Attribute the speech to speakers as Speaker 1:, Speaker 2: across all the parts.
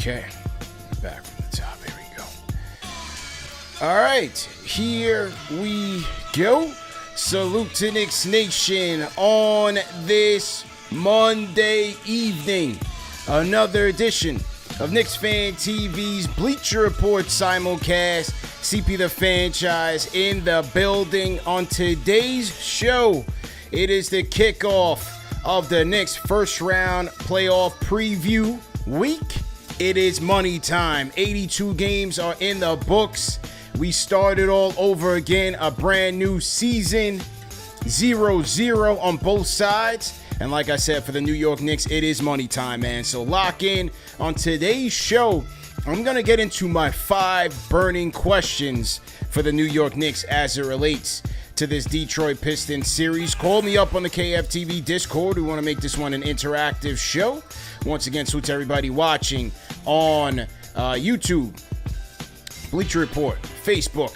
Speaker 1: Okay, back from the top. Here we go. All right, here we go. Salute to Knicks Nation on this Monday evening. Another edition of KnicksFanTV's Bleacher Report simulcast. CP the Fanchise in the building. On today's show, it is the kickoff of the Knicks first round playoff preview week. It is money time. 82 games are in the books. We started all over again, a brand new season, 0-0 on both sides. And like I said, for the New York Knicks, it is money time, man. So lock in. On today's show, I'm going to get into my 5 burning questions for the New York Knicks as it relates to this Detroit Pistons series. Call me up on the KFTV Discord. We want to make this one an interactive show. Once again, salute to everybody watching on YouTube, Bleacher Report, Facebook,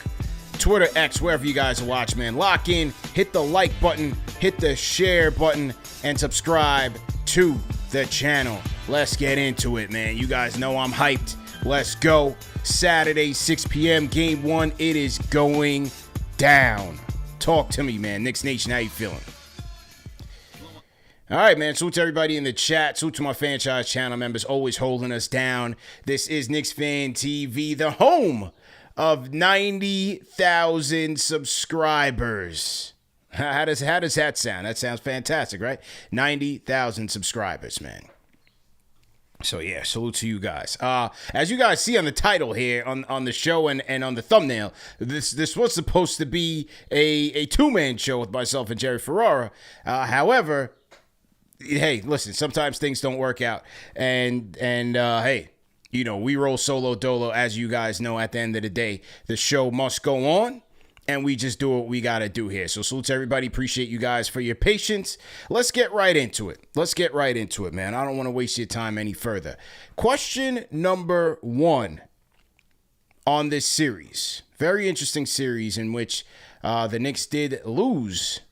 Speaker 1: Twitter, X, wherever you guys are watching, man. Lock in, hit the like button, hit the share button, and subscribe to the channel. Let's get into it, man. You guys know I'm hyped. Let's go. Saturday, 6 p.m., Game 1. It is going down. Talk to me, man. Knicks Nation, how you feeling? All right, man. Salute to everybody in the chat. Salute to my franchise channel members always holding us down. This is KnicksFanTV, the home of 90,000 subscribers. How does that sound? That sounds fantastic, right? 90,000 subscribers, man. So, yeah, salute to you guys. As you guys see on the title here on the show and on the thumbnail, this was supposed to be a two-man show with myself and Jerry Ferrara. However, hey, listen, sometimes things don't work out. And hey, you know, we roll solo dolo, as you guys know. At the end of the day, the show must go on. And we just do what we got to do here. So salute to everybody. Appreciate you guys for your patience. Let's get right into it. Man. I don't want to waste your time any further. Question number 1 on this series. Very interesting series in which the Knicks did lose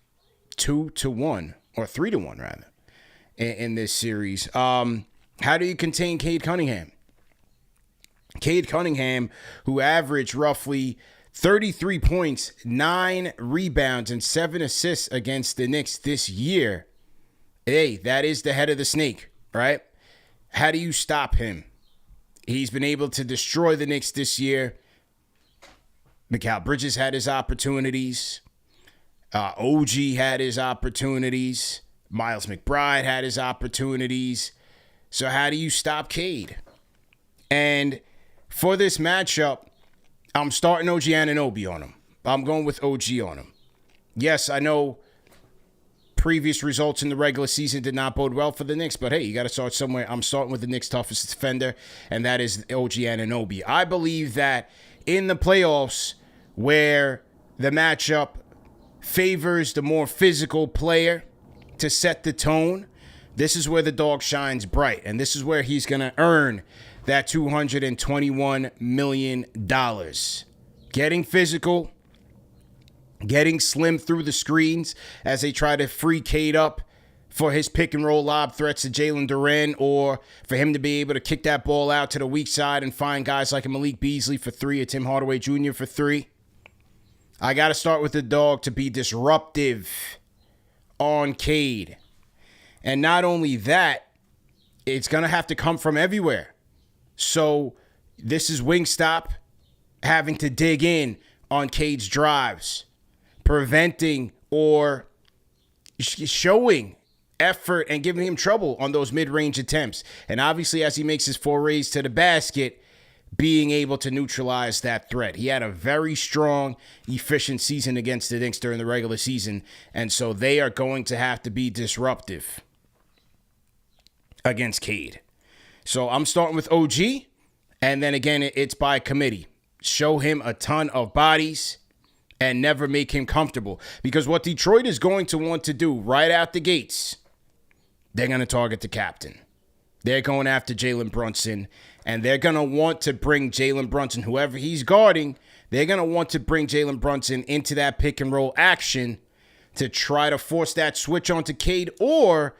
Speaker 1: 2-1, or 3-1 rather, in this series. How do you contain Cade Cunningham? Cade Cunningham, who averaged roughly 33 points, 9 rebounds, and 7 assists against the Knicks this year. Hey, that is the head of the snake, right? How do you stop him? He's been able to destroy the Knicks this year. Mikal Bridges had his opportunities. OG had his opportunities. Miles McBride had his opportunities. So how do you stop Cade? And for this matchup, I'm starting OG Anunoby on him. I'm going with OG on him. Yes, I know previous results in the regular season did not bode well for the Knicks, but hey, you got to start somewhere. I'm starting with the Knicks' toughest defender, and that is OG Anunoby. I believe that in the playoffs, where the matchup favors the more physical player to set the tone, this is where the dog shines bright, and this is where he's going to earn that $221 million. Getting physical, getting slim through the screens as they try to free Cade up for his pick and roll lob threats to Jalen Duren, or for him to be able to kick that ball out to the weak side and find guys like a Malik Beasley for 3 or Tim Hardaway Jr. for 3. I got to start with the dog to be disruptive on Cade. And not only that, it's going to have to come from everywhere. So this is Wingstop having to dig in on Cade's drives, preventing or showing effort and giving him trouble on those mid-range attempts. And obviously, as he makes his forays to the basket, being able to neutralize that threat. He had a very strong, efficient season against the Knicks during the regular season, and so they are going to have to be disruptive against Cade. So I'm starting with OG, and then again, it's by committee. Show him a ton of bodies and never make him comfortable. Because what Detroit is going to want to do right out the gates, they're going to target the captain. They're going after Jalen Brunson, and they're going to want to bring Jalen Brunson, whoever he's guarding, they're going to want to bring Jalen Brunson into that pick and roll action to try to force that switch onto Cade or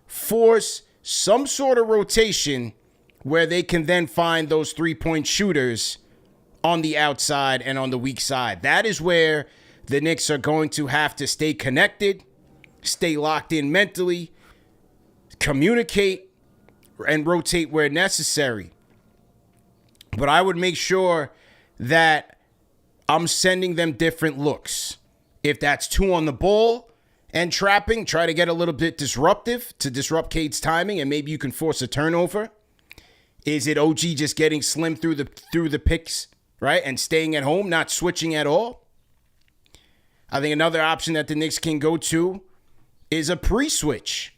Speaker 1: force some sort of rotation where they can then find those three-point shooters on the outside and on the weak side. That is where the Knicks are going to have to stay connected, stay locked in mentally, communicate, and rotate where necessary. But I would make sure that I'm sending them different looks. If that's 2 on the ball and trapping, try to get a little bit disruptive to disrupt Cade's timing, and maybe you can force a turnover. Is it OG just getting slim through the picks, right, and staying at home, not switching at all? I think another option that the Knicks can go to is a pre-switch.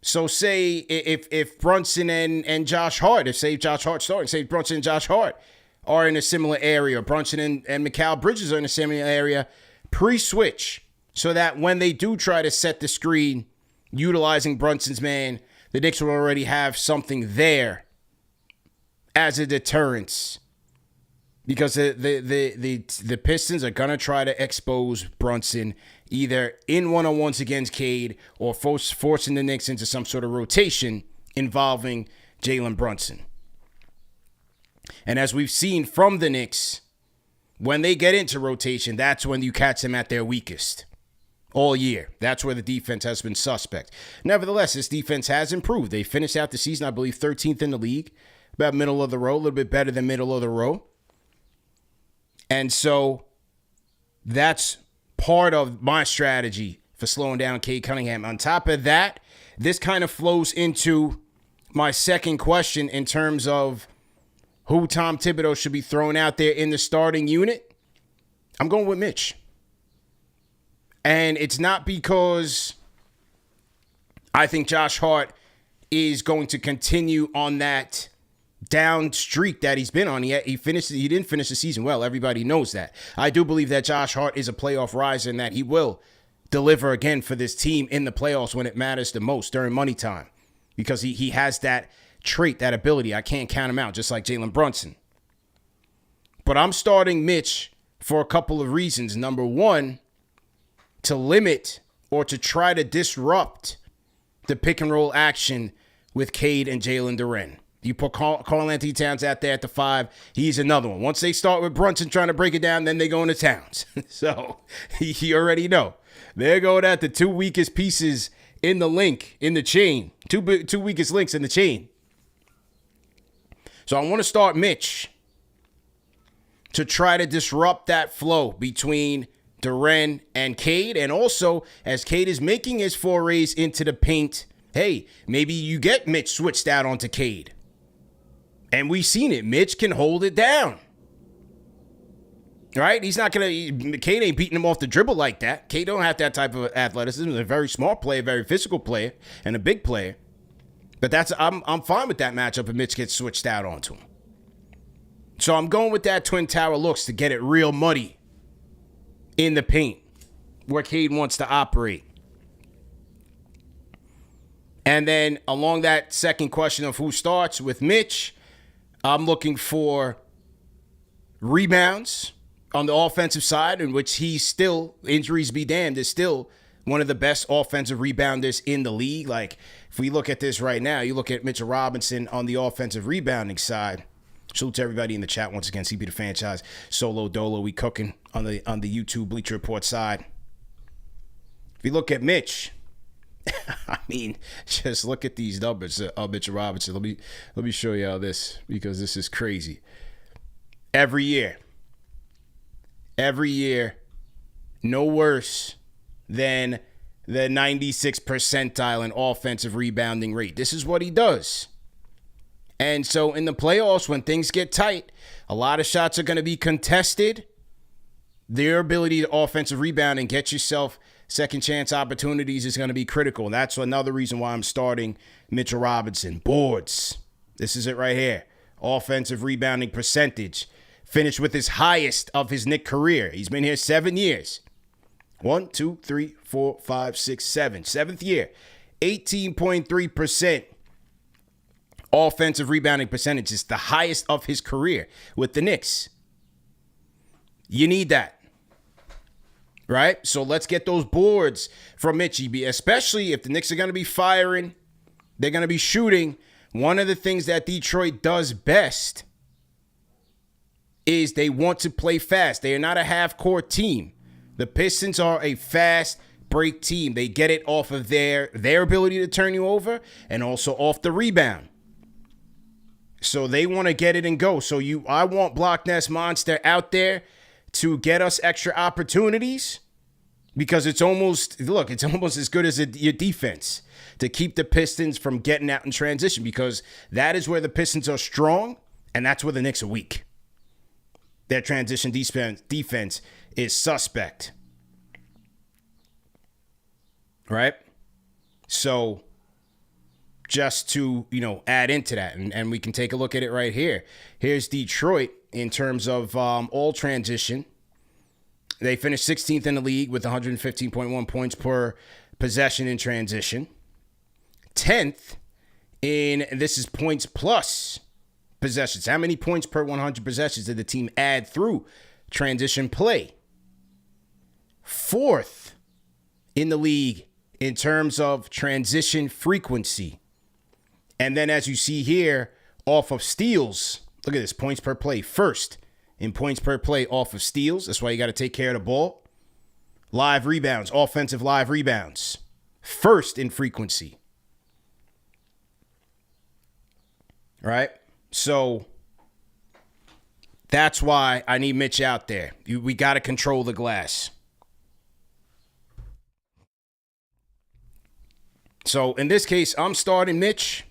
Speaker 1: So say if Brunson and Josh Hart, say Josh Hart starting, say Brunson and Josh Hart are in a similar area, Brunson and Mikal Bridges are in a similar area, pre-switch, so that when they do try to set the screen utilizing Brunson's man, the Knicks will already have something there as a deterrence. Because the Pistons are going to try to expose Brunson either in one-on-ones against Cade or forcing the Knicks into some sort of rotation involving Jalen Brunson. And as we've seen from the Knicks, when they get into rotation, that's when you catch them at their weakest all year. That's where the defense has been suspect. Nevertheless, this defense has improved. They finished out the season, I believe, 13th in the league, about middle of the row, a little bit better than middle of the row. And so that's part of my strategy for slowing down Cade Cunningham. On top of that, this kind of flows into my second question in terms of who Tom Thibodeau should be throwing out there in the starting unit. I'm going with Mitch. And it's not because I think Josh Hart is going to continue on that down streak that he's been on. He didn't finish the season well. Everybody knows that. I do believe that Josh Hart is a playoff riser and that he will deliver again for this team in the playoffs when it matters the most during money time, because he has that trait, that ability. I can't count him out, just like Jalen Brunson. But I'm starting Mitch for a couple of reasons. Number one, to limit or to try to disrupt the pick and roll action with Cade and Jalen Duren. You put Karl Anthony Towns out there at the 5. He's another one. Once they start with Brunson trying to break it down, then they go into Towns. So you already know. They're going at the 2 weakest pieces in the chain. Two weakest links in the chain. So I want to start Mitch to try to disrupt that flow between Duren and Cade. And also, as Cade is making his forays into the paint, hey, maybe you get Mitch switched out onto Cade. And we've seen it. Mitch can hold it down. Right? He's not going to... Cade ain't beating him off the dribble like that. Cade don't have that type of athleticism. He's a very smart player, very physical player, and a big player. But I'm fine with that matchup if Mitch gets switched out onto him. So I'm going with that Twin Tower looks to get it real muddy in the paint where Cade wants to operate. And then along that second question of who starts with Mitch, I'm looking for rebounds on the offensive side, in which he's still, injuries be damned, is still one of the best offensive rebounders in the league. Like, if we look at this right now, you look at Mitchell Robinson on the offensive rebounding side. Salute to everybody in the chat once again. CP the Fanchise, Solo Dolo, we cooking on the YouTube Bleacher Report side. If you look at Mitch, I mean, just look at these numbers of Mitchell Robinson. Let me show y'all this, because this is crazy. Every year, no worse than the 96th percentile in offensive rebounding rate. This is what he does. And so in the playoffs, when things get tight, a lot of shots are going to be contested. Their ability to offensive rebound and get yourself second chance opportunities is going to be critical. And that's another reason why I'm starting Mitchell Robinson. Boards. This is it right here. Offensive rebounding percentage. Finished with his highest of his Knick career. He's been here 7 years. 1, 2, 3, 4, 5, 6, 7. 7th year. 18.3% offensive rebounding percentage is the highest of his career with the Knicks. You need that. Right? So let's get those boards from Mitchie, especially if the Knicks are going to be firing, they're going to be shooting. one of the things that Detroit does best is they want to play fast. They are not a half-court team. The Pistons are a fast break team. They get it off of their ability to turn you over and also off the rebound. So they want to get it and go. So I want Block Nest Monster out there to get us extra opportunities, because it's almost as good as your defense to keep the Pistons from getting out in transition, because that is where the Pistons are strong and that's where the Knicks are weak. Their transition defense is suspect. Right? So just to, add into that, and we can take a look at it right here. Here's Detroit in terms of all transition. They finished 16th in the league with 115.1 points per possession in transition. 10th this is points plus possessions. How many points per 100 possessions did the team add through transition play? 4th in the league in terms of transition frequency. And then as you see here, off of steals, look at this, points per play. 1st in points per play off of steals. That's why you got to take care of the ball. Live rebounds, offensive live rebounds. 1st in frequency. Right? So that's why I need Mitch out there. We got to control the glass. So in this case, I'm starting Mitch.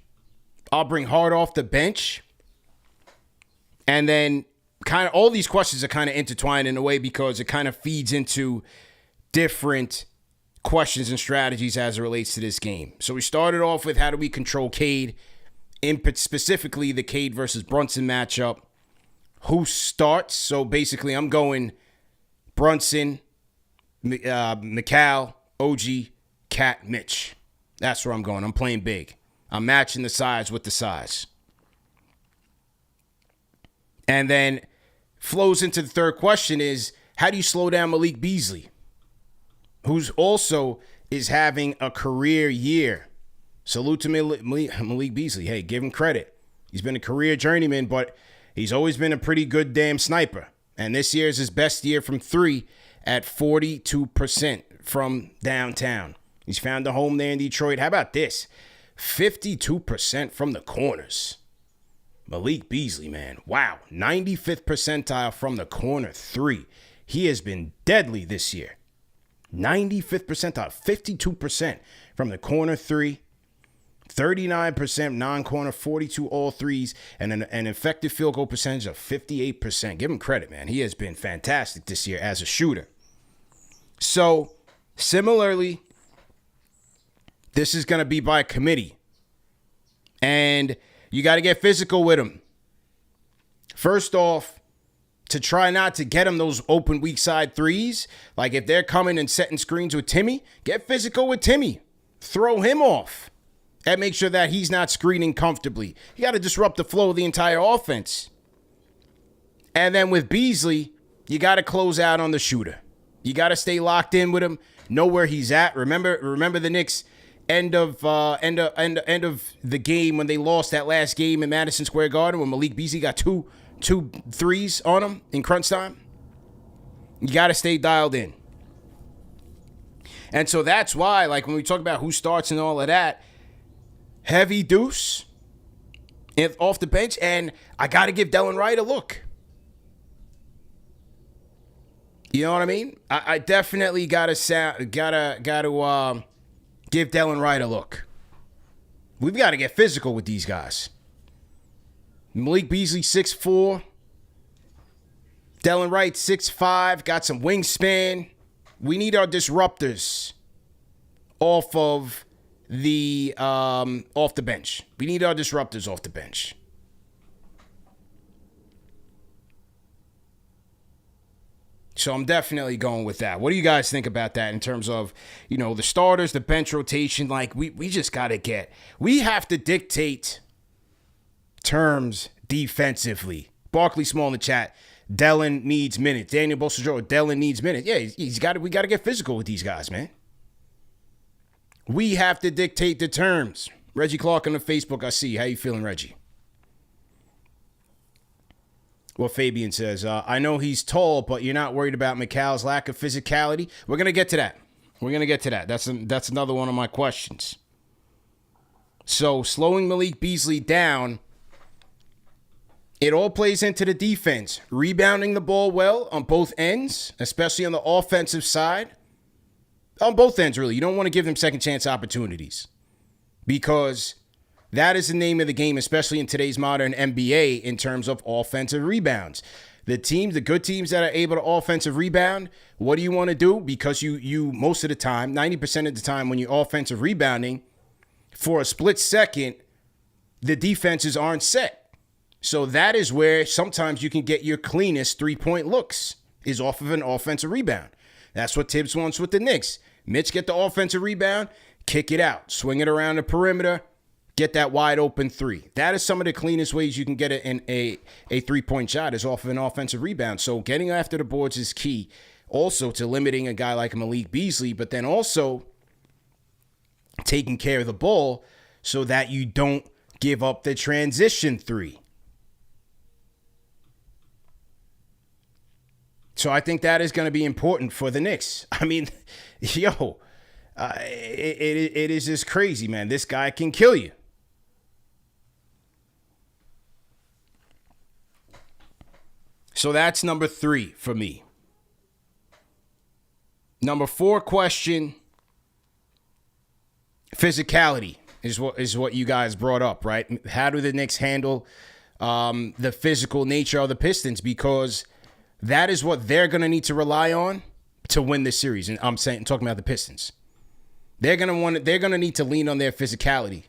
Speaker 1: I'll bring Hart off the bench. And then kind of all these questions are kind of intertwined in a way, because it kind of feeds into different questions and strategies as it relates to this game. So we started off with, how do we control Cade? Specifically the Cade versus Brunson matchup. Who starts? So basically I'm going Brunson, McCall, OG, Cat, Mitch. That's where I'm going. I'm playing big. I'm matching the size with the size. And then flows into the third question is, how do you slow down Malik Beasley, who's also is having a career year? Salute to Malik Beasley. Hey, give him credit. He's been a career journeyman, but he's always been a pretty good damn sniper. And this year is his best year from 3 at 42% from downtown. He's found a home there in Detroit. How about this? 52% from the corners. Malik Beasley, man. Wow. 95th percentile from the corner 3. He has been deadly this year. 95th percentile. 52% from the corner 3. 39% non-corner, 42 all threes, and an effective field goal percentage of 58%. Give him credit, man. He has been fantastic this year as a shooter. So, similarly, this is going to be by committee. And you got to get physical with him. First off, to try not to get him those open weak side threes. Like if they're coming and setting screens with Timmy, get physical with Timmy. Throw him off. And make sure that he's not screening comfortably. You got to disrupt the flow of the entire offense. And then with Beasley, you got to close out on the shooter. You got to stay locked in with him. Know where he's at. Remember the Knicks end of the game when they lost that last game in Madison Square Garden when Malik Beasley got two threes on him in crunch time. You got to stay dialed in. And so that's why, like when we talk about who starts and all of that, heavy Deuce off the bench, and I got to give Delon Wright a look. You know what I mean? I definitely gotta give Delon Wright a look. We've got to get physical with these guys. Malik Beasley 6'4", Delon Wright 6'5", got some wingspan. We need our disruptors off the bench. We need our disruptors off the bench. So I'm definitely going with that. What do you guys think about that in terms of, the starters, the bench rotation? Like, we just got to we have to dictate terms defensively. Barkley Small in the chat. Delon needs minutes. Daniel Bolsajor, Delon needs minutes. Yeah, we got to get physical with these guys, man. We have to dictate the terms. Reggie Clark on the Facebook, I see. How you feeling, Reggie? Well, Fabian says, I know he's tall, but you're not worried about Mikal's lack of physicality. We're going to get to that. That's another one of my questions. So slowing Malik Beasley down, it all plays into the defense. Rebounding the ball well on both ends, especially on the offensive side. On both ends, really. You don't want to give them second chance opportunities because that is the name of the game, especially in today's modern NBA in terms of offensive rebounds. The good teams that are able to offensive rebound, what do you want to do? Because you most of the time, 90% of the time when you're offensive rebounding, for a split second, the defenses aren't set. So that is where sometimes you can get your cleanest three-point looks is off of an offensive rebound. That's what Tibbs wants with the Knicks. Mitch, get the offensive rebound, kick it out, swing it around the perimeter, get that wide open three. That is some of the cleanest ways you can get a three-point shot is off of an offensive rebound. So getting after the boards is key. Also to limiting a guy like Malik Beasley, but then also taking care of the ball so that you don't give up the transition three. So I think that is going to be important for the Knicks. I mean, it is just crazy, man. This guy can kill you. So that's number 3 for me. Number 4 question, physicality is what you guys brought up, right? How do the Knicks handle the physical nature of the Pistons? Because that is what they're going to need to rely on to win this series. And I'm talking about the Pistons. They're going to need to lean on their physicality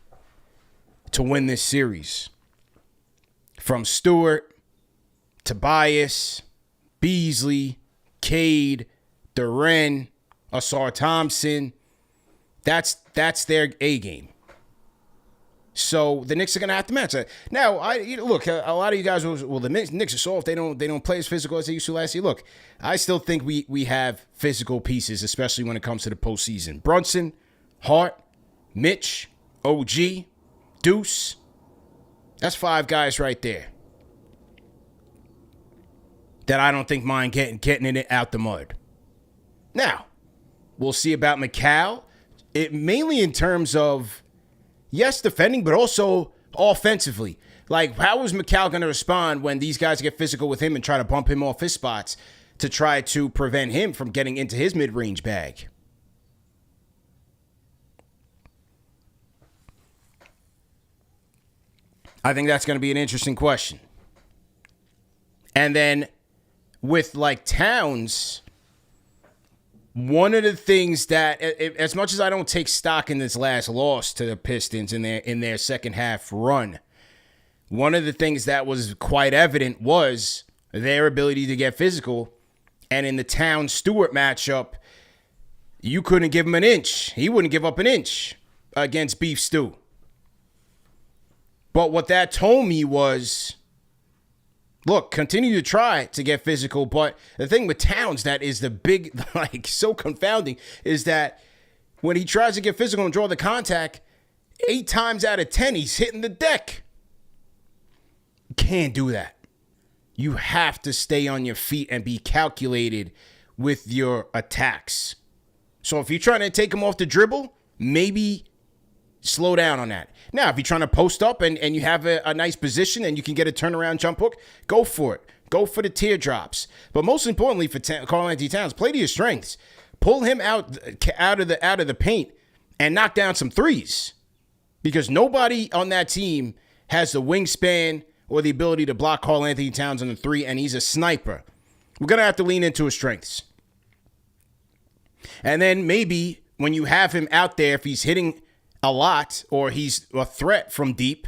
Speaker 1: to win this series. From Stewart, Tobias, Beasley, Cade, Duren, Asar Thompson. That's their A game. So the Knicks are going to have to match that. Now, look, a lot of you guys will the Knicks are soft. They don't play as physical as they used to last year. Look, I still think we have physical pieces, especially when it comes to the postseason. Brunson, Hart, Mitch, OG, Deuce. That's 5 guys right there that I don't think mind getting it out the mud. Now, we'll see about Mikal. It mainly in terms of, yes, defending, but also offensively. Like, how is Mikal going to respond when these guys get physical with him and try to bump him off his spots to try to prevent him from getting into his mid-range bag? I think that's going to be an interesting question. And then with, like, Towns, one of the things that, as much as I don't take stock in this last loss to the Pistons in their second half run, one of the things that was quite evident was their ability to get physical. And in the Towns-Stewart matchup, you couldn't give him an inch. He wouldn't give up an inch against Beef Stew. But what that told me was, look, continue to try to get physical, but the thing with Towns that is the big, like, so confounding is that when he tries to get physical and draw the contact, 8 times out of 10, he's hitting the deck. You can't do that. You have to stay on your feet and be calculated with your attacks. So if you're trying to take him off the dribble, maybe slow down on that. Now, if you're trying to post up and you have a nice position and you can get a turnaround jump hook, go for it. Go for the teardrops. But most importantly for Karl-Anthony Towns, play to your strengths. Pull him out of the paint and knock down some threes. Because nobody on that team has the wingspan or the ability to block Karl-Anthony Towns on the 3, and he's a sniper. We're going to have to lean into his strengths. And then maybe when you have him out there, if he's hitting a lot or he's a threat from deep,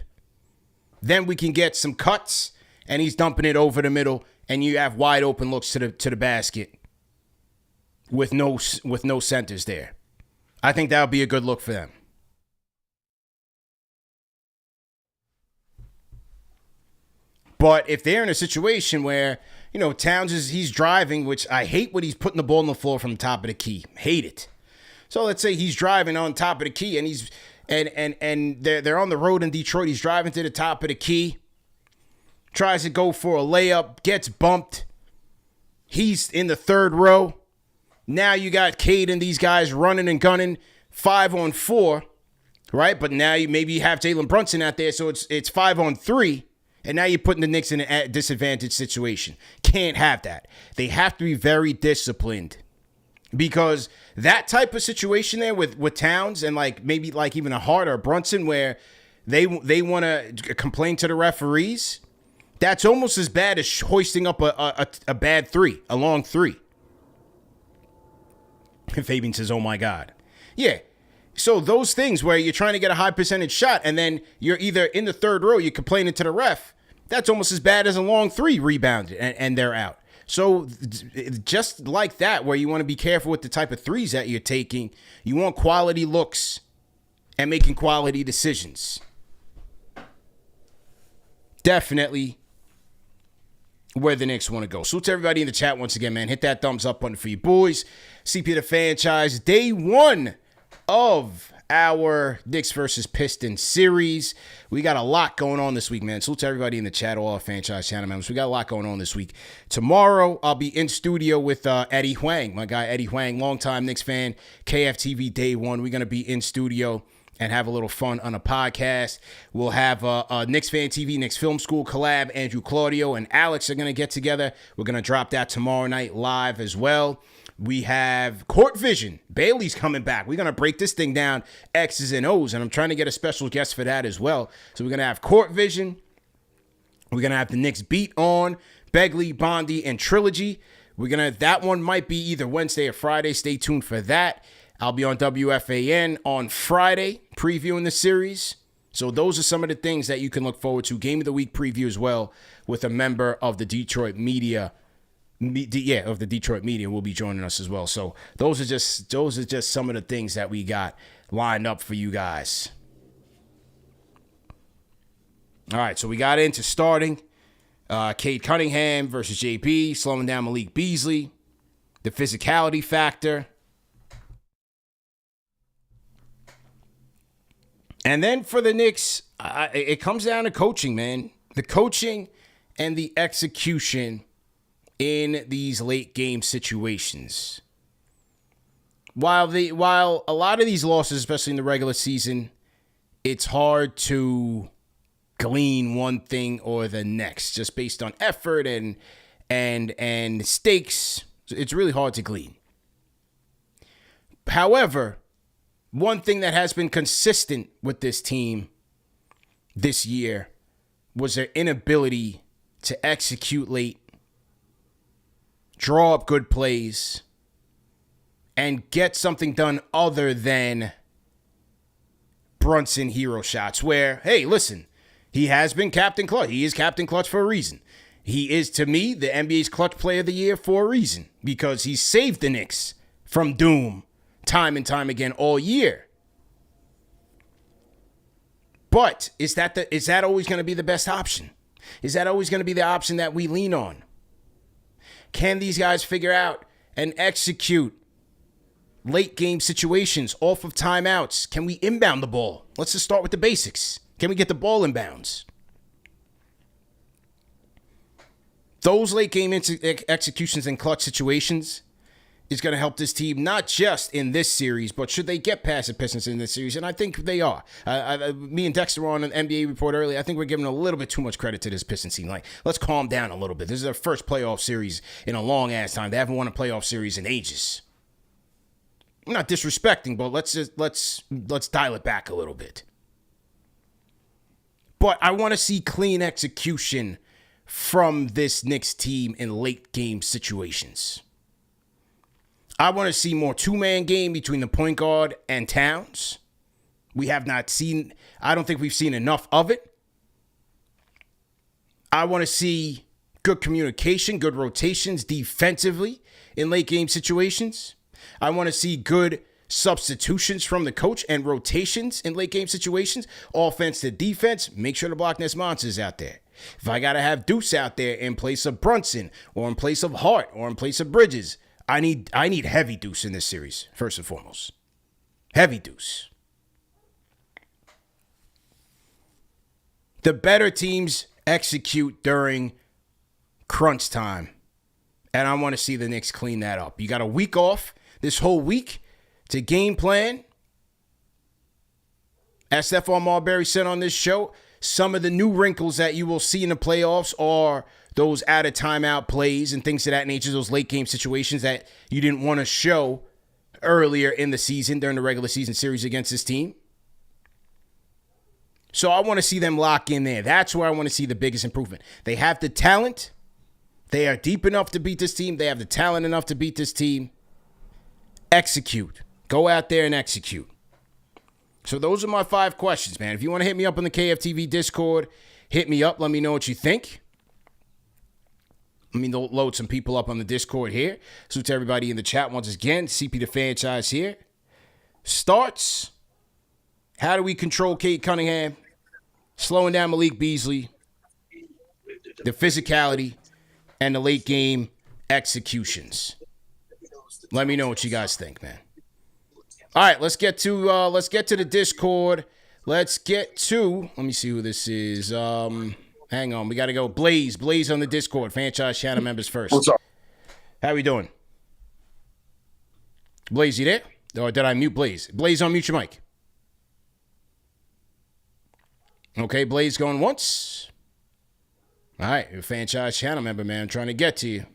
Speaker 1: then we can get some cuts and he's dumping it over the middle and you have wide open looks to the basket with no centers there. I think that would be a good look for them. But if they're in a situation where, Towns he's driving, which I hate when he's putting the ball on the floor from the top of the key. Hate it. So let's say he's driving on top of the key and and they're on the road in Detroit. He's driving to the top of the key, tries to go for a layup, gets bumped. He's in the third row. Now you got Cade and these guys running and gunning 5-on-4, right? But now you have Jalen Brunson out there, so it's 5-on-3, and now you're putting the Knicks in a disadvantaged situation. Can't have that. They have to be very disciplined, because that type of situation there with Towns and maybe even a Hart or Brunson, where they want to complain to the referees, that's almost as bad as hoisting up a bad three, a long three. And Fabian says, oh my God. Yeah. So those things where you're trying to get a high percentage shot and then you're either in the third row, you're complaining to the ref, that's almost as bad as a long three rebounded and they're out. So just like that, where you want to be careful with the type of threes that you're taking, you want quality looks and making quality decisions. Definitely where the Knicks want to go. Salute to everybody in the chat once again, man. Hit that thumbs up button for you boys. CP the Fanchise, day one of our Knicks versus Pistons series. We got a lot going on this week, man. Salute to everybody in the chat, all our Fanchise channel members. We got a lot going on this week. Tomorrow, I'll be in studio with Eddie Huang, my guy Eddie Huang, longtime Knicks fan, KFTV day one. We're going to be in studio and have a little fun on a podcast. We'll have a KnicksFanTV, Knicks Film School collab. Andrew Claudio and Alex are going to get together. We're going to drop that tomorrow night live as well. We have Court Vision. Bailey's coming back. We're going to break this thing down, X's and O's, and I'm trying to get a special guest for that as well. So we're going to have Court Vision. We're going to have the Knicks Beat on, Begley, Bondi, and Trilogy. That one might be either Wednesday or Friday. Stay tuned for that. I'll be on WFAN on Friday previewing the series. So those are some of the things that you can look forward to. Game of the Week preview as well with a member of the Detroit media. Of the Detroit media will be joining us as well. So those are just some of the things that we got lined up for you guys. All right, so we got into starting. Cade Cunningham versus JB, slowing down Malik Beasley. The physicality factor. And then for the Knicks, it comes down to coaching, man. The coaching and the execution in these late game situations. While a lot of these losses, especially in the regular season, it's hard to glean one thing or the next just based on effort and stakes. It's really hard to glean. However, one thing that has been consistent with this team this year was their inability to execute late, draw up good plays, and get something done other than Brunson hero shots where, hey, listen, he has been Captain Clutch. He is Captain Clutch for a reason. He is, to me, the NBA's Clutch Player of the Year for a reason, because he saved the Knicks from doom time and time again all year. But is that always going to be the best option? Is that always going to be the option that we lean on? Can these guys figure out and execute late game situations off of timeouts? Can we inbound the ball? Let's just start with the basics. Can we get the ball inbounds? Those late game executions and clutch situations is going to help this team, not just in this series, but should they get past the Pistons in this series, and I think they are. Me and Dexter were on an NBA report earlier. I think we're giving a little bit too much credit to this Pistons team. Let's calm down a little bit. This is their first playoff series in a long-ass time. They haven't won a playoff series in ages. I'm not disrespecting, but let's dial it back a little bit. But I want to see clean execution from this Knicks team in late game situations. I want to see more two-man game between the point guard and Towns. We have not seen, I don't think we've seen enough of it. I want to see good communication, good rotations defensively in late game situations. I want to see good substitutions from the coach and rotations in late game situations. Offense to defense, make sure to block Ness Monsters out there. If I got to have Deuce out there in place of Brunson or in place of Hart or in place of Bridges, I need heavy Deuce in this series, first and foremost. Heavy Deuce. The better teams execute during crunch time. And I want to see the Knicks clean that up. You got a week off this whole week to game plan. As Stephon Marbury said on this show, some of the new wrinkles that you will see in the playoffs are those out of timeout plays and things of that nature, those late game situations that you didn't want to show earlier in the season during the regular season series against this team. So I want to see them lock in there. That's where I want to see the biggest improvement. They have the talent. They are deep enough to beat this team. They have the talent enough to beat this team. Execute. Go out there and execute. So those are my 5 questions, man. If you want to hit me up on the KFTV Discord, hit me up. Let me know what you think. Let me load some people up on the Discord here. So to everybody in the chat once again, CP the Fanchise here. Starts. How do we control Cade Cunningham? Slowing down Malik Beasley. The physicality. And the late game executions. Let me know what you guys think, man. All right, let's get to the Discord. Let me see who this is. Hang on, we got to go. Blaze on the Discord. Franchise channel members first.
Speaker 2: What's up?
Speaker 1: How we doing? Blaze, you there? Or did I mute Blaze? Blaze, unmute your mic. Okay, Blaze going once. All right, you're a franchise channel member, man. I'm trying to get to you.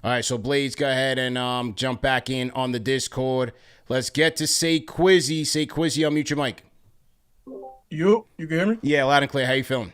Speaker 1: All right, so Blaze, go ahead and jump back in on the Discord. Let's get to Say Quizzy. Say Quizzy, unmute your mic.
Speaker 3: You can hear me?
Speaker 1: Yeah, loud and clear. How you feeling?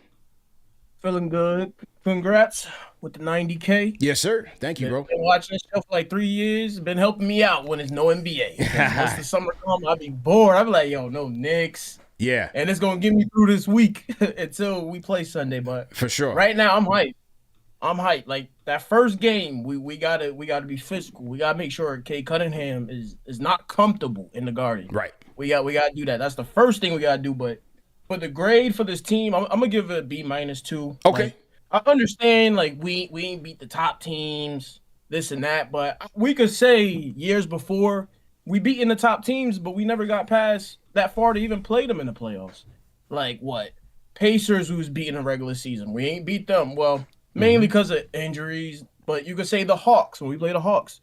Speaker 3: Feeling good. Congrats with the 90K.
Speaker 1: Yes, sir. Thank you, bro.
Speaker 3: Been watching this show for like 3 years. Been helping me out when there's no NBA. Once the summer comes, I'll be bored. I'll be like, yo, no Knicks.
Speaker 1: Yeah.
Speaker 3: And it's going to get me through this week until we play Sunday. But
Speaker 1: for sure.
Speaker 3: Right now, I'm hyped. Like that first game, we gotta be physical. We gotta make sure Cade Cunningham is not comfortable in the Garden.
Speaker 1: Right.
Speaker 3: We gotta do that. That's the first thing we gotta do. But for the grade for this team, I'm gonna give it a B-2.
Speaker 1: Okay.
Speaker 3: Like, I understand like we ain't beat the top teams, this and that, but we could say years before we beat in the top teams, but we never got past that far to even play them in the playoffs. Like what? Pacers, who's beating the regular season. We ain't beat them. Well, mainly because of injuries, but you could say the Hawks, when we play the Hawks.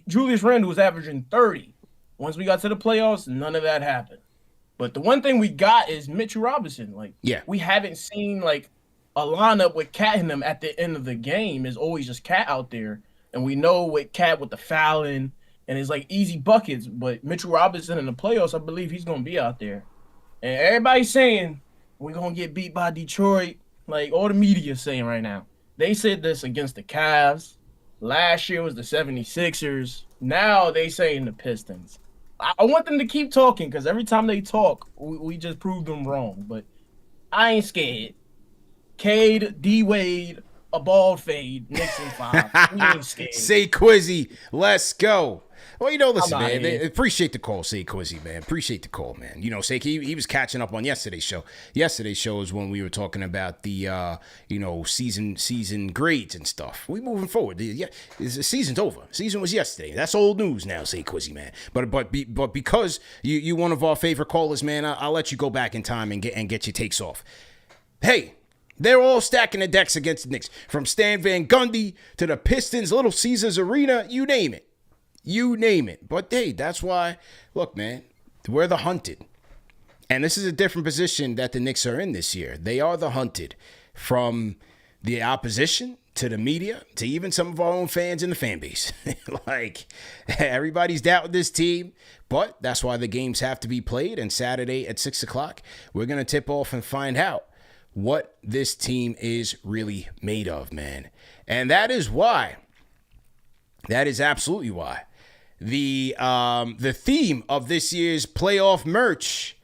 Speaker 3: Julius Randle was averaging 30. Once we got to the playoffs, none of that happened. But the one thing we got is Mitchell Robinson. Like, we haven't seen like a lineup with Cat in them at the end of the game. Is always just Cat out there. And we know with Cat with the fouling and it's like easy buckets, but Mitchell Robinson in the playoffs, I believe he's gonna be out there. And everybody's saying we're gonna get beat by Detroit, like all the media saying right now. They said this against the Cavs. Last year was the 76ers. Now they saying the Pistons. I want them to keep talking because every time they talk, we just prove them wrong. But I ain't scared. Cade, D-Wade, a ball fade, Knicks in 5. We ain't scared.
Speaker 1: Say Quizzy, let's go. Well, you know, listen, man,
Speaker 3: here.
Speaker 1: appreciate the call, Say Quizzy, man. Appreciate the call, man. You know, Say, he was catching up on yesterday's show. Yesterday's show is when we were talking about the, season grades and stuff. We moving forward. The season's over. Season was yesterday. That's old news now, Say Quizzy, man. But because you one of our favorite callers, man, I'll let you go back in time and get your takes off. Hey. They're all stacking the decks against the Knicks. From Stan Van Gundy to the Pistons, Little Caesars Arena, you name it. You name it. But, hey, that's why, look, man, we're the hunted. And this is a different position that the Knicks are in this year. They are the hunted. From the opposition to the media to even some of our own fans in the fan base. Like, everybody's doubting this team. But that's why the games have to be played. And Saturday at 6 o'clock, we're going to tip off and find out what this team is really made of, man. And that is why, that is absolutely why, the theme of this year's playoff merch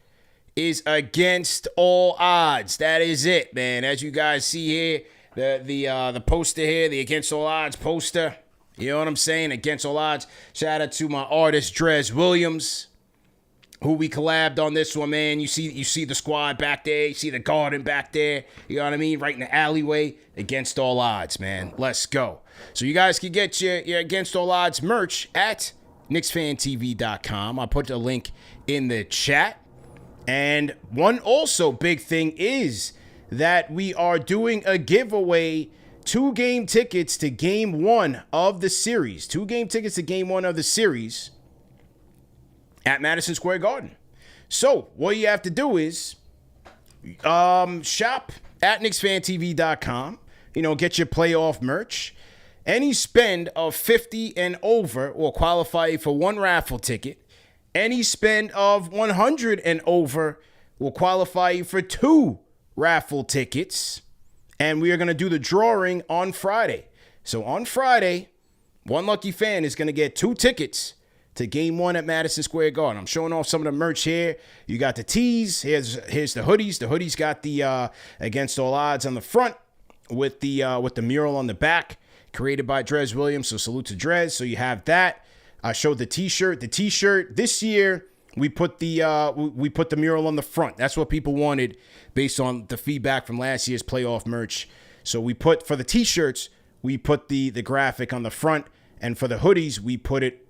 Speaker 1: is against all odds. That is it, man. As you guys see here, the poster here, the against all odds poster. You know what I'm saying? Against all odds. Shout out to my artist, Drez Williams, who we collabed on this one, man. You see the squad back there. You see the garden back there. You know what I mean? Right in the alleyway. Against all odds, man. Let's go. So you guys can get your Against All Odds merch at KnicksFanTV.com. I'll put a link in the chat. And one also big thing is that we are doing a giveaway, 2 game tickets to game 1 of the series. 2 game tickets to game 1 of the series at Madison Square Garden. So what you have to do is shop at KnicksFanTV.com. Get your playoff merch. Any spend of $50 and over will qualify you for 1 raffle ticket. Any spend of $100 and over will qualify you for 2 raffle tickets. And we are going to do the drawing on Friday. So on Friday, one lucky fan is going to get 2 tickets to game 1 at Madison Square Garden. I'm showing off some of the merch here. You got the tees. Here's the hoodies. The hoodies got the Against All Odds on the front with the mural on the back, created by Drez Williams. So salute to Drez. So you have that. I showed the t-shirt. The t-shirt this year, we put the mural on the front. That's what people wanted based on the feedback from last year's playoff merch. So we put, for the t-shirts, we put the graphic on the front, and for the hoodies, we put it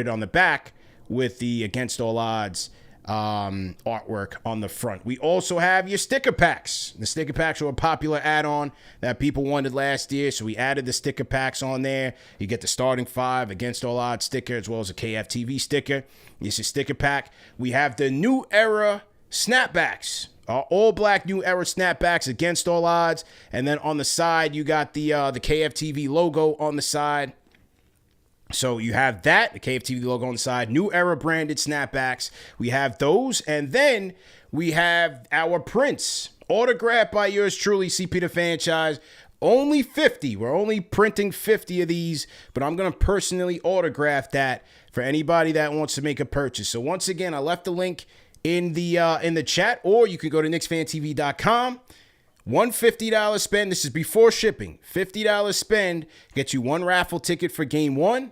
Speaker 1: on the back with the Against All Odds artwork on the front. We also have your sticker packs. The sticker packs were a popular add-on that people wanted last year, so we added the sticker packs on there. You get the starting 5 Against All Odds sticker as well as a KFTV sticker. It's a sticker pack. We have the New Era snapbacks. All black New Era snapbacks Against All Odds, and then on the side you got the KFTV logo on the side. So you have that, the KFTV logo on the side, New Era branded snapbacks. We have those, and then we have our prints, autographed by yours truly, CP the Fanchise. Only 50. We're only printing 50 of these, but I'm going to personally autograph that for anybody that wants to make a purchase. So once again, I left the link in the chat, or you can go to KnicksFanTV.com. $150 spend. This is before shipping. $50 spend gets you 1 raffle ticket for game 1.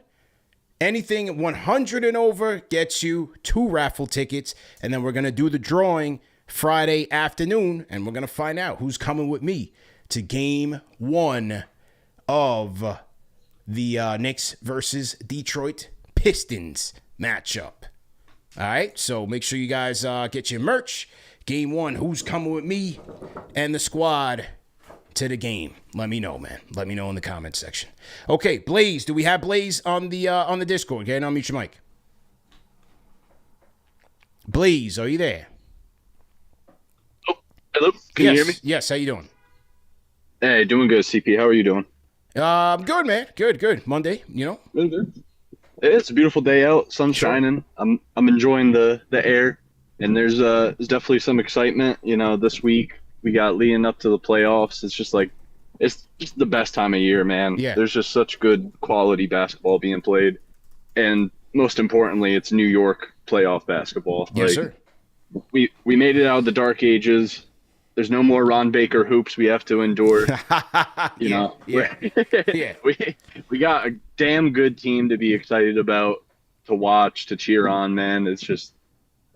Speaker 1: Anything 100 and over gets you 2 raffle tickets. And then we're going to do the drawing Friday afternoon, and we're going to find out who's coming with me to game 1 of the Knicks versus Detroit Pistons matchup. All right, so make sure you guys get your merch. Game 1, who's coming with me and the squad to the game? Let me know, man. Let me know in the comment section. Okay, Blaze, do we have Blaze on the Discord? Okay, now mute your mic. Blaze, are you there?
Speaker 2: Oh, hello. Can you hear me?
Speaker 1: Yes, how you doing?
Speaker 2: Hey, doing good, CP. How are you doing?
Speaker 1: Good, man. Good. Monday,
Speaker 2: Good. It's a beautiful day out. Sun's shining. I'm enjoying the air. And there's definitely some excitement, this week. We got leading up to the playoffs. It's just the best time of year, man.
Speaker 1: Yeah.
Speaker 2: There's just such good quality basketball being played. And most importantly, it's New York playoff basketball.
Speaker 1: Yes, sir.
Speaker 2: We made it out of the dark ages. There's no more Ron Baker hoops we have to endure.
Speaker 1: Yeah.
Speaker 2: We got a damn good team to be excited about, to watch, to cheer on, man. It's just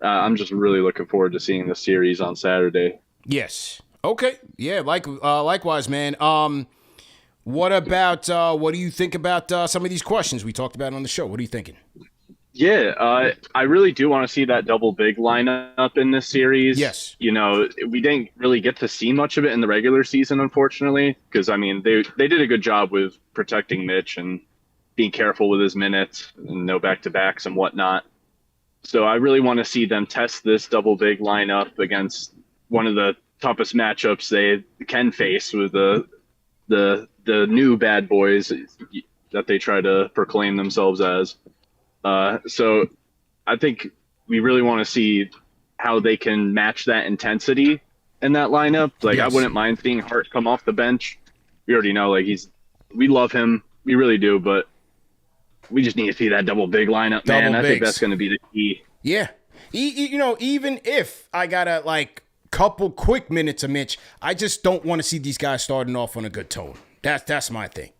Speaker 2: I'm just really looking forward to seeing the series on Saturday.
Speaker 1: Yes. Okay. Yeah. Likewise, man. What do you think about some of these questions we talked about on the show? What are you thinking?
Speaker 2: Yeah, I really do want to see that double big lineup in this series.
Speaker 1: Yes.
Speaker 2: We didn't really get to see much of it in the regular season, unfortunately, because, they did a good job with protecting Mitch and being careful with his minutes and no back-to-backs and whatnot. So I really want to see them test this double big lineup against one of the toughest matchups they can face with the new bad boys that they try to proclaim themselves as. So I think we really want to see how they can match that intensity in that lineup. Yes. I wouldn't mind seeing Hart come off the bench. We already know, we love him. We really do, but we just need to see that double big lineup, man. I think that's going to be the key.
Speaker 1: Yeah. Even if I got a couple quick minutes of Mitch, I just don't want to see these guys starting off on a good tone. That's my thing.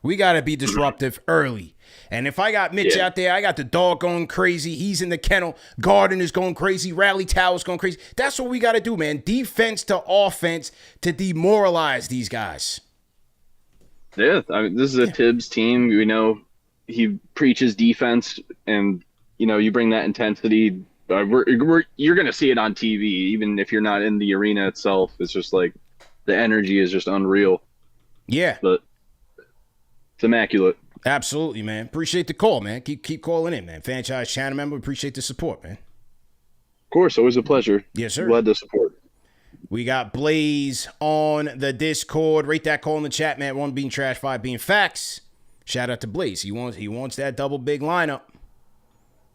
Speaker 1: We got to be disruptive early. And if I got Mitch out there, I got the dog going crazy. He's in the kennel. Garden is going crazy. Rally Tower's going crazy. That's what we got to do, man. Defense to offense to demoralize these guys.
Speaker 2: Yeah, this is a Tibbs team. We know he preaches defense, and you bring that intensity. You're going to see it on TV, even if you're not in the arena itself. It's just the energy is just unreal.
Speaker 1: Yeah.
Speaker 2: But it's immaculate.
Speaker 1: Absolutely, man. Appreciate the call, man. Keep calling in, man. Franchise channel member, appreciate the support, man.
Speaker 2: Of course, always a pleasure.
Speaker 1: Yes, sir.
Speaker 2: Glad to support.
Speaker 1: We got Blaze on the Discord. Rate that call in the chat, man. 1 being trash, 5 being facts. Shout out to Blaze. He wants that double big lineup,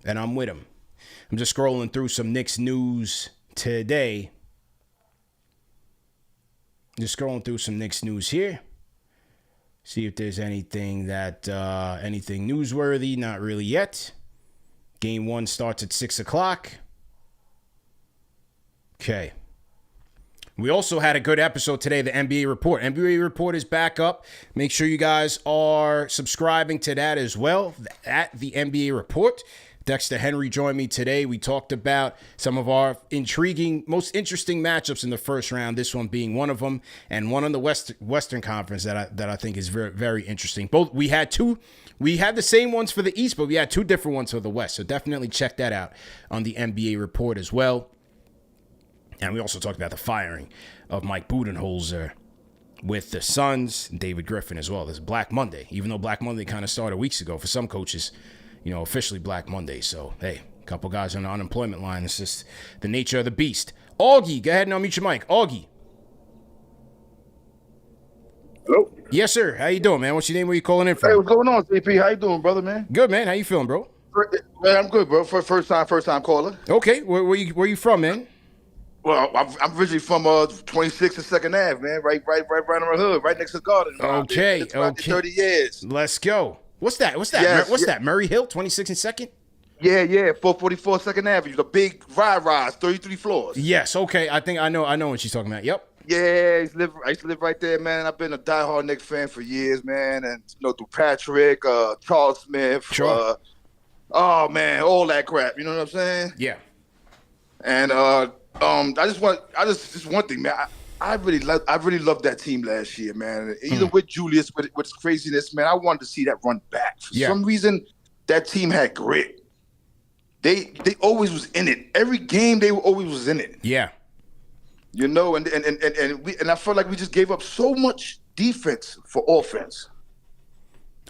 Speaker 1: and I'm with him. I'm just scrolling through some Knicks news today. Just scrolling through some Knicks news here. See if there's anything anything newsworthy. Not really yet. Game 1 starts at 6 o'clock. Okay. We also had a good episode today, the NBA Report. NBA Report is back up. Make sure you guys are subscribing to that as well, at the NBA Report. Dexter Henry joined me today. We talked about some of our most interesting matchups in the first round, this one being one of them, and one on the Western Conference that I think is very, very interesting. We had the same ones for the East, but we had 2 different ones for the West. So definitely check that out on the NBA Report as well. And we also talked about the firing of Mike Budenholzer with the Suns, and David Griffin as well. There's Black Monday, even though Black Monday kind of started weeks ago for some coaches, officially Black Monday. So, hey, a couple guys on the unemployment line. It's just the nature of the beast. Augie, go ahead and unmute your mic. Augie.
Speaker 4: Hello?
Speaker 1: Yes, sir. How you doing, man? What's your name? Where you calling in from?
Speaker 4: Hey, what's going on, CP? How you doing, brother, man?
Speaker 1: Good, man. How you feeling, bro?
Speaker 4: Man, I'm good, bro. First time caller.
Speaker 1: Okay. Where you from, man?
Speaker 4: Well, I'm originally from 26th and 2nd Ave, man. Right on the hood, right next to the garden.
Speaker 1: Okay.
Speaker 4: It's about 30 years.
Speaker 1: Let's go. What's that?
Speaker 4: Yes,
Speaker 1: What's that? Murray Hill, 26th and 2nd?
Speaker 4: Yeah, 444 2nd Avenue. The big rise, 33 floors.
Speaker 1: Yes. Okay. I think I know what she's talking about. Yep.
Speaker 4: Yeah, I used to live right there, man. I've been a diehard Knicks fan for years, man. And through Patrick, Charles Smith,
Speaker 1: sure.
Speaker 4: Oh man, all that crap. You know what I'm saying?
Speaker 1: Yeah.
Speaker 4: And just one thing, man. I really loved that team last year, man. Even with Julius, with his craziness, man, I wanted to see that run back. For some reason, that team had grit. They always was in it. Every game, they always was in it.
Speaker 1: Yeah.
Speaker 4: And I felt like we just gave up so much defense for offense.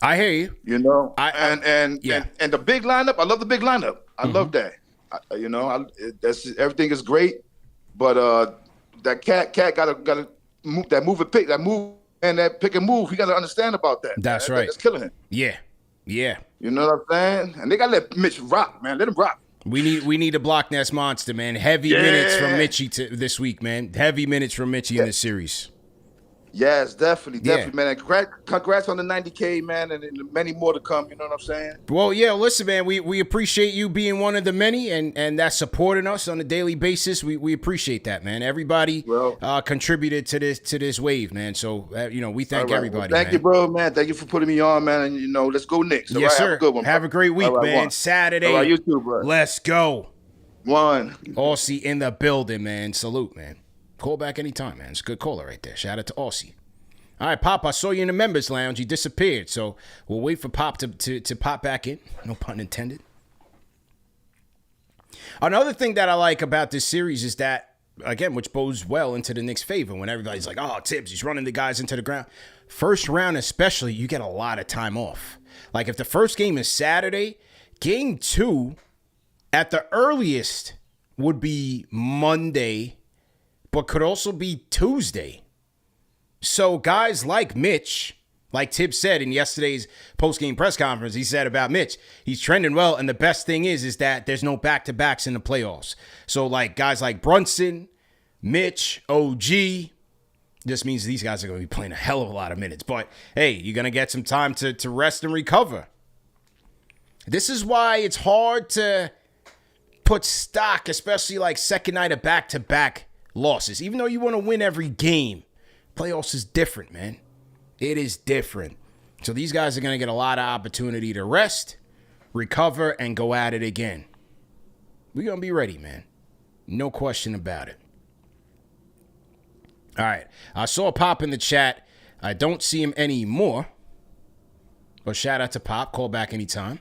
Speaker 1: I hear you.
Speaker 4: And the big lineup. I love the big lineup. I love that. That's everything is great, but that cat gotta move that move and pick that move and that pick and move. You gotta understand about that.
Speaker 1: That's right.
Speaker 4: That's killing him.
Speaker 1: Yeah.
Speaker 4: You know what I'm saying? And they gotta let Mitch rock, man. Let him rock.
Speaker 1: We need a block nest monster, man. Heavy minutes from Mitchie this week, man. Heavy minutes from Mitchie in this series.
Speaker 4: Yes, definitely, man. And congrats on the 90K, man, and many more to come. You know what I'm saying?
Speaker 1: Well, yeah. Listen, man, we appreciate you being one of the many, and that's supporting us on a daily basis. We appreciate that, man. Everybody contributed to this wave, man. So we thank everybody.
Speaker 4: Well, thank you, bro, man. Thank you for putting me on, man. And let's go Knicks.
Speaker 1: Yes, sir.
Speaker 4: Have a good one.
Speaker 1: Have a great week, man. Saturday.
Speaker 4: All right, you too, bro.
Speaker 1: Let's go.
Speaker 4: One.
Speaker 1: Aussie in the building, man. Salute, man. Call back anytime, man. It's a good caller right there. Shout out to Aussie. All right, Pop, I saw you in the members lounge. You disappeared, so we'll wait for Pop to pop back in. No pun intended. Another thing that I like about this series is that, again, which bodes well into the Knicks' favor when everybody's like, oh, Tibbs, he's running the guys into the ground. First round especially, you get a lot of time off. Like if the first game is Saturday, game 2 at the earliest would be Monday, but could also be Tuesday. So guys like Mitch, like Tibbs said in yesterday's post-game press conference, he said about Mitch, he's trending well, and the best thing is that there's no back-to-backs in the playoffs. So like guys like Brunson, Mitch, OG, this means these guys are going to be playing a hell of a lot of minutes. But hey, you're going to get some time to rest and recover. This is why it's hard to put stock, especially like second night of back-to-back losses. Even though you want to win every game, playoffs is different, man. It is different. So these guys are going to get a lot of opportunity to rest, recover, and go at it again. We're going to be ready, man. No question about it. All right. I saw Pop in the chat. I don't see him anymore. But shout out to Pop. Call back anytime.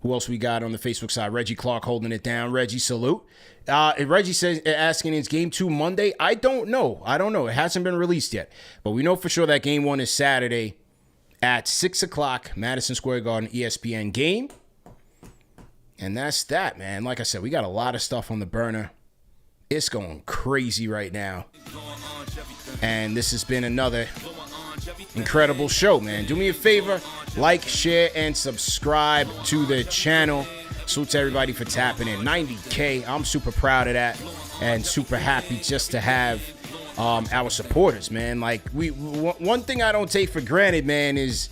Speaker 1: Who else we got on the Facebook side? Reggie Clark holding it down. Reggie, salute. And Reggie says, asking, is game 2 Monday? I don't know. It hasn't been released yet. But we know for sure that game 1 is Saturday at 6 o'clock, Madison Square Garden, ESPN game. And that's that, man. Like I said, we got a lot of stuff on the burner. It's going crazy right now. And this has been another incredible show, man. Do me a favor, like, share, and subscribe to the channel. Salute to everybody for tapping in. 90K. I'm super proud of that and super happy just to have our supporters, man. Like, one thing I don't take for granted, man, is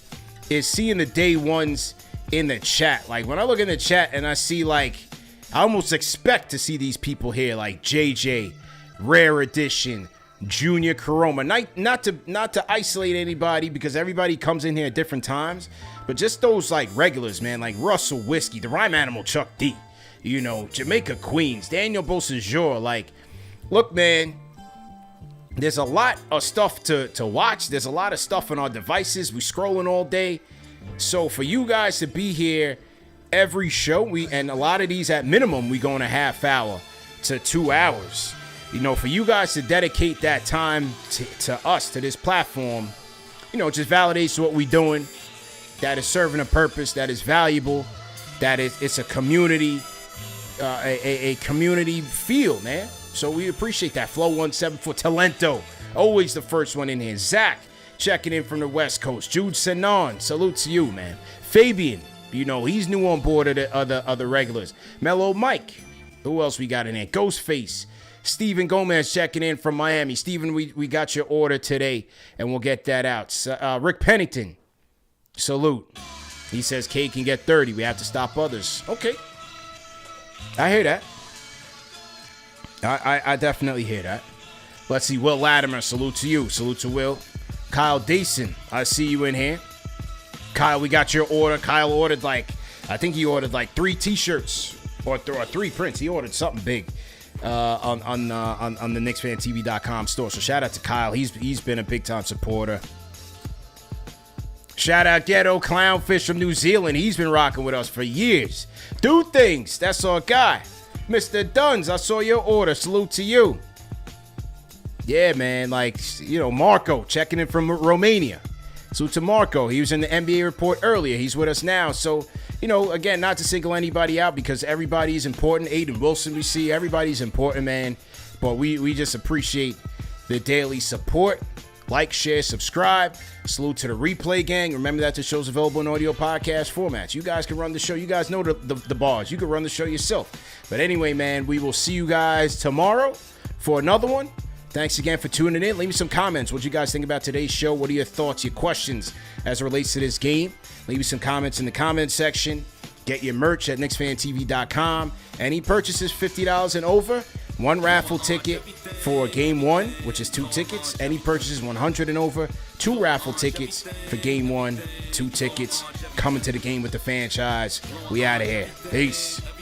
Speaker 1: seeing the day ones in the chat. Like, when I look in the chat and I see, like, I almost expect to see these people here, like JJ, Rare Edition, Junior Caroma. Not to isolate anybody, because everybody comes in here at different times, but just those like regulars, man, like Russell Whiskey, the Rhyme Animal Chuck D, you know, Jamaica Queens, Daniel Beausejour. Like, look, man, there's a lot of stuff to watch. There's a lot of stuff on our devices. We scrolling all day. So for you guys to be here every show, and a lot of these at minimum, we go in a half hour to 2 hours. You know, for you guys to dedicate that time to us, to this platform, you know, just validates what we're doing, that is serving a purpose, that is valuable, that it's a community, a community feel, man. So we appreciate that. Flow17 for Talento, always the first one in here. Zach, checking in from the West Coast. Jude Sanon, salute to you, man. Fabian, you know, he's new on board of the other regulars. Mellow Mike, who else we got in there? Ghostface. Steven Gomez checking in from Miami. Steven, we got your order today, and we'll get that out. Rick Pennington, salute. He says Cade can get 30. We have to stop others. Okay. I hear that. I definitely hear that. Let's see. Will Latimer, salute to you. Salute to Will. Kyle Dason, I see you in here. Kyle, we got your order. Kyle ordered I think he ordered 3 T-shirts or 3 prints. He ordered something big. On the KnicksFanTV.com store. So shout out to Kyle. He's been a big time supporter. Shout out Ghetto Clownfish from New Zealand. He's been rocking with us for years. Do things. That's our guy. Mr. Duns, I saw your order. Salute to you. Yeah, man. Marco checking in from Romania. Salute to Marco. He was in the NBA report earlier. He's with us now. So, again, not to single anybody out, because everybody is important. Aiden Wilson, we see. Everybody's important, man. But we just appreciate the daily support. Like, share, subscribe. Salute to the replay gang. Remember that the show's available in audio podcast formats. You guys can run the show. You guys know the bars. You can run the show yourself. But anyway, man, we will see you guys tomorrow for another one. Thanks again for tuning in. Leave me some comments. What do you guys think about today's show? What are your thoughts, your questions as it relates to this game? Leave me some comments in the comment section. Get your merch at KnicksFanTV.com. Any purchases $50 and over, 1 raffle ticket for game 1, which is 2 tickets. Any purchases $100 and over, 2 raffle tickets for game 1, 2 tickets. Coming to the game with the franchise. We out of here. Peace.